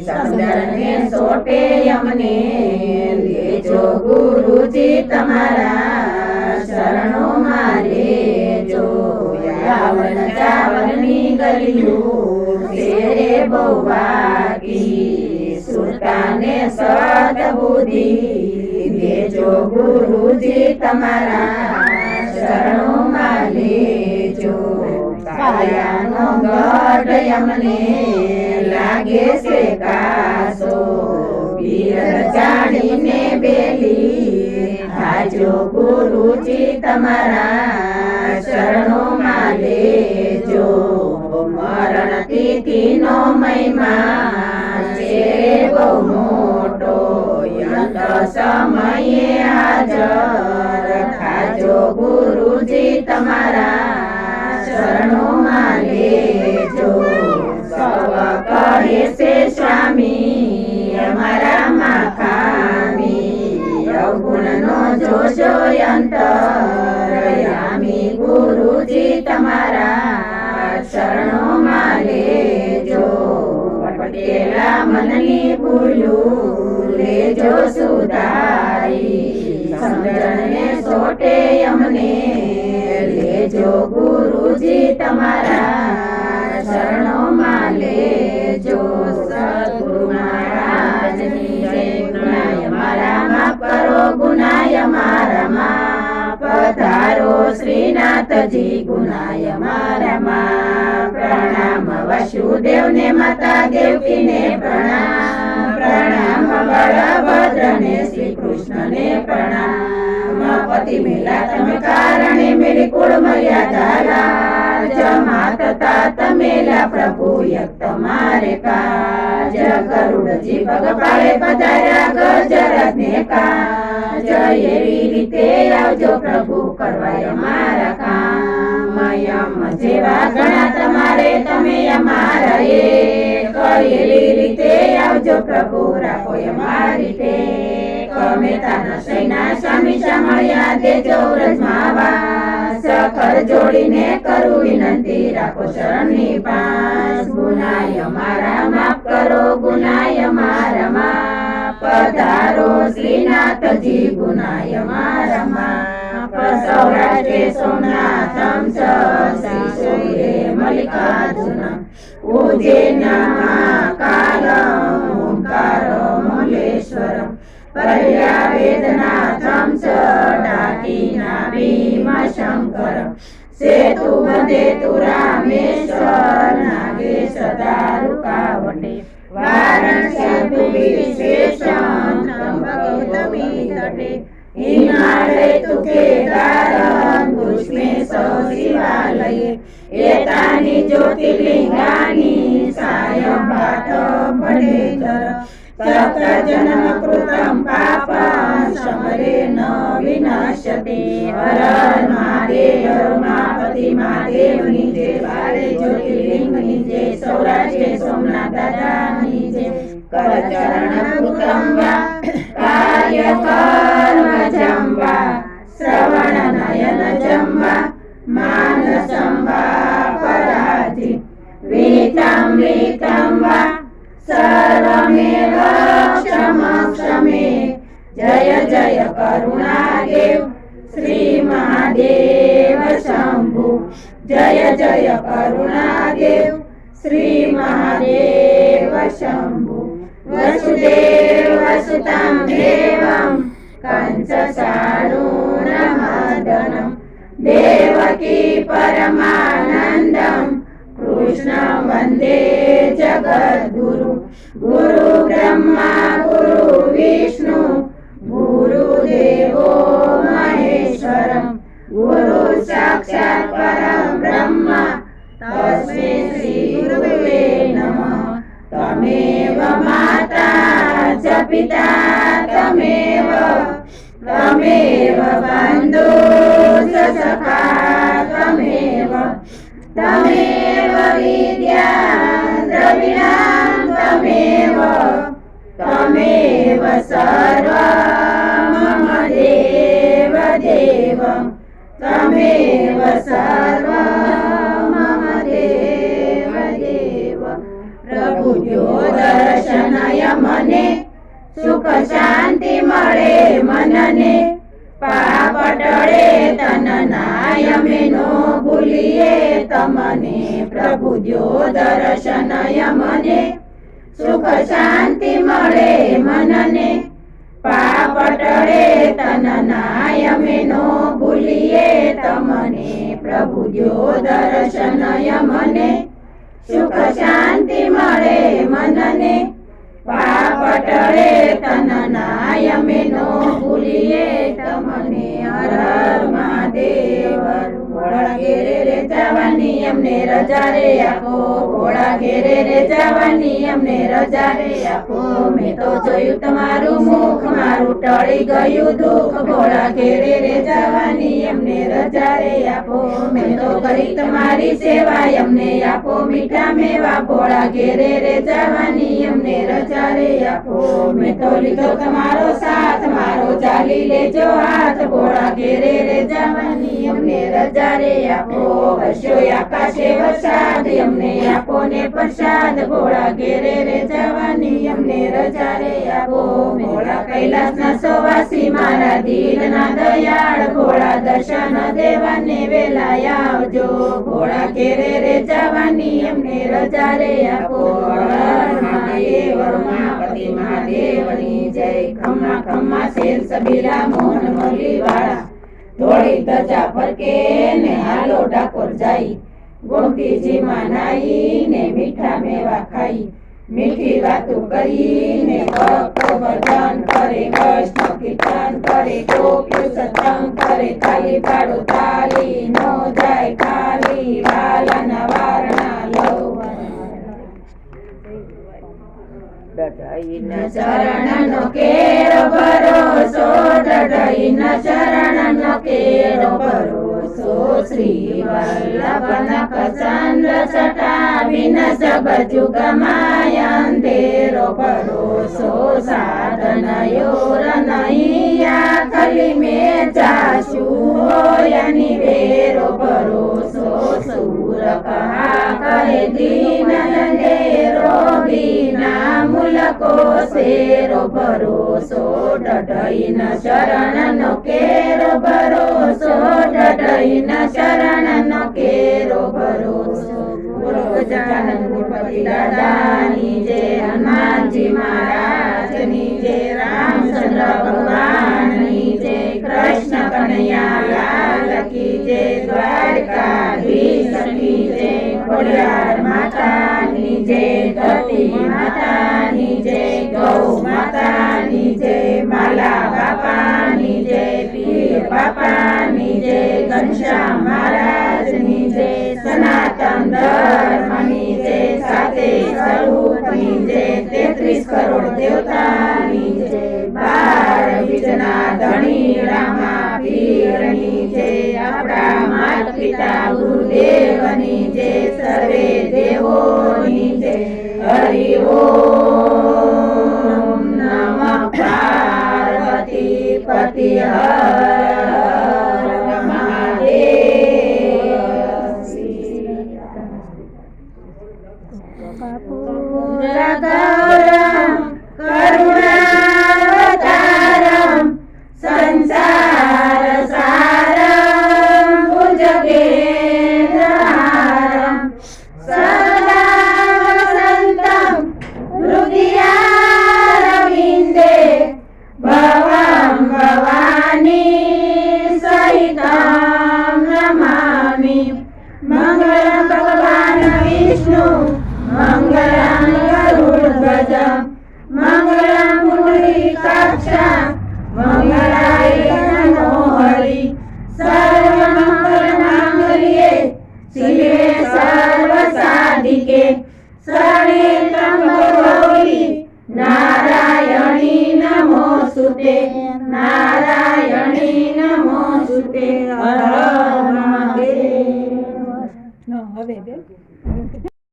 સમજણને સોટે અમને લેજો ગુરુજી તમારા શરણોમાં લેજો. યાવન જાવનની ગલિયું તેરે બહુ વાગી, સુરતાને સદબુદ્ધિ લેજો ગુરુજી તમારા શરણોમાં લેજો. કાયાનો ગઢ અમને લાગે છે કાસો, પીર જાણીને બેલી થાજો ગુરુજી તમારા શરણોમાં લેજો. મરણ તિથિનો મહિમા છે બહુ મોટો, અંત સમયે હાજર થાજો ગુરુજી તમારા શરણોમાં લેજો. સવ કહે છે સ્વામી અમારામાં ખામી, અવગુણનો જોશો અંતરયામી ગુરુજી તમારા શરણોમાં લેજો. પટેલા મનની ભૂલું લેજો સુધારી, સમજણને સોટે અમને લેજો ગુરુજી તમારા શરણોમાં લેજો. સદગુરુ મહારાજની જય. ગુનાય મારા માફ કરો, ગુનાય મારા માફ પધારો શ્રીનાથજી, ગુનાય મારા માફ. પ્રણામ વસુદેવને માતા દેવકીને પ્રણામ, પ્રણામ બળભદ્રને શ્રી કૃષ્ણને પ્રણામ. પતિ મેલા તમે કારણે મેરી કુળ મર્યાદા લાજ, માતા તમેલા પ્રભુ યક તમારે કાજ. ગરુડજી પગ પાળે પધાર્યા ગજરાજને કાજ, એવી રીતે આવજો પ્રભુ કરવાય અમારા કામ. યમ જેવા ઘણા તમારે તમે અમારા એક, એવી રીતે આવજો પ્રભુ રાખો અમારી ટેક. મહેતાના સૈના સ્વામી સાંભળ્યા દેજો વ્રજમાં વાસ, કર જોડીને કરું વિનંતી રાખો શરણની પાસ. ગુનાય મારા માફ કરો, ગુનાય મારા માફ પધારો શ્રીનાથજી, ગુનાય મારા માફ. સૌરાષ્ટ્રે સોમનાથ શ્રી મલ્લિકાર્જુન, ઉજ્જૈન મહાકાલ ઓંકાર મલ્લેશ્વરમ, પર્યા વેદનાથમ ડાકીના ભીમશંકર, સેતુ બંધે તુ રામેશ્વર, નાગે સદા રૂકાવટે વારાણસી તુ વિશેષણ, ત્રંબકેતમી તટે હિમાલય તુ કેદારમ, કુષ્મેશ શિવાલયે એતાની જ્યોતિર્લિંગાની, સાયં પાઠ ભટેતર સપ્ત જન્મ કૃતમ પાપં સમરે ન વિનશ્યતે. હર મહાદેવ રમાપતિ મહાદેવની જય, બારે જ્યોતિર્લિંગની જય, સૌરાષ્ટ્રે સોમનાથ દાદાની જય. કરચરણ કૃતમ વા કાર્ય કર્મજં વા, શ્રવણ નયન જં વા, માનસં વા પરાધિ, વિતમ વિતમ વા સર્વમેવ ક્ષમે. જય જય કરુણાદેવ શ્રી મહાદેવ શંભુ, જય જય કરુણાદેવ શ્રી મહાદેવ શંભુ. વસુદેવ વસુતાં દેવં કંસચાણૂરમર્દનમ, દેવકી પરમાનંદમ કૃષ્ણ વંદે જગદ્ગુરુ. ગુરુ બ્રહ્મા ગુરુ વિષ્ણુ ગુરુદેવો મહેશ્વરમ, ગુરુ સાક્ષાત પરમ બ્રહ્મ તસ્मै શ્રી ગુરુવે નમઃ. તમેવ માતા ચ પિતા તમેવ, તમેવ બંધુ ચ સખા તમેવ, તમેવ વિદ્યા દ્રવિણાં તમેવ, તમેવ સર્વં મમ દેવ દેવ, તમેવ સર્વં મમ દેવ દેવ. પ્રભુ જો દર્શનય મને સુખ શાંતિ મળે મનને પાપ ટળે તન નાય અમે નો ભૂલીએ તમને પ્રભુ જો દર્શનય મને સુખ શાંતિ મળે મનને પાપ ટળે તન નાય અમે નો ભૂલીએ તમને પ્રભુ જો દર્શનય મને સુખ શાંતિ મળે મનને પાપ ટળે તન નાય અમે નો ભૂલીએ તમને હર હર મહાદેવ ભોળા ઘેરે રે જવાની અમને રજા રે આપો ભોળા ઘેરે રે જવાની અમને રજા રે આપો મેં તો જોયું તમારું મુખ મારું ટળી ગયું દુઃખ ભોળા ઘેરે રે જવાની અમને રજા રે આપો મેં તો કરી તમારી સેવા અમને આપો મીઠા મેવા ભોળા ઘેરે રે જવાની અમને રજા રે આપો મેં તો લીધો તમારો સાથ મારો ચાલી લેજો હાથ ભોળા ઘેરે રે જવાની અમને રજા રે આપો વર્ષો આકાશે વરસાદ અમને આપો ને પ્રસાદ ભોળા ઘેરે રે જવાની અમને રજા રે આપો ભોળા કૈલાસના સોવાસી મારા દિલના દયાળ ભોળા દર્શન દેવાને વેલા આવજો ભોળા ઘેરે રે જવાની અમને રજા રે આપો હર મહાદેવ રમાપતિ મહાદેવની જય ખમ્મા ખમ્મા શેર સબીરા મોહન મુરલી વાળા ધોળી ધજા ફરકે ને હાલો ડાકોર જાય ગોમતીજી માં નાઈ ને મીઠા મેવા ખાઈ મીઠી વાતો કરી ને ભક્તો ભજન કરે વૈષ્ણવ કીર્તન કરે ગોપ્યો સત્સંગ કરે તાલી પાડો તાલી નો જાય ખાલી વાલાના વારણા લવ દઢઈના ચરણનો કેરો ભરોસો દઢઈના ચરણનો કેરો ભરોસો શ્રી વલ્લભના કચંદ્ર સટા વિન સબ જુગ માય અંધેરો ભરોસો સાધન યોર નૈયા ખલી મેં ચાશુ હોયની વેરો ભરોસો સૂર કહા કહે દીન અંધેરો બીના મુલકો શેરો ભરોસો દઢઈના શરણનો કેરો ભરોસો દઢઈના શરણનો કેરો ભરોસો ગજાનન ગણપતિ દાદાની જય હનુમાનજી મહારાજની જય રામચંદ્ર ભગવાનની જય કૃષ્ણ કનૈયા લાલ કી જય દ્વારકાધીશ કી જય ખોડિયાર માતાની જય ધરતી માતાની જય ગૌ માતાની જય માલા બાપાની જય પીર બાપાની જય ઘનશ્યામ મહારાજની જય સનાતન ધર્મની જય સાથે સ્વરૂપની જય 33 કરોડ દેવતાની જય 12 બીજના ધણી રામા પીરની જય આપણા માતા પિતા ગુરુદેવની જય સર્વે દેવોની જય હરિ ઓમ નમઃ પાર્વતી પતિ હર મહાદેવ ગૌરમ કરુણાવતારમ સંસાર સારમ ભુજગેન્દ્રહારમ સદા વસંતમ હૃદયારવિંદે ભવં ભવાની સહિતમ નમામિ મંગળં ભગવાન વિષ્ણુ મંગળં ગરુડધ્વજ મંગળં પુંડરીકાક્ષ મંગળાય નમો હરિ સર્વમંગલમાંગલ્યે શિવે સર્વસાધિકે શરણે ત્ર્યંબકે ગૌરી નારાયણી નમોસ્તુતે નારાયણી નમોસ્તુતે હર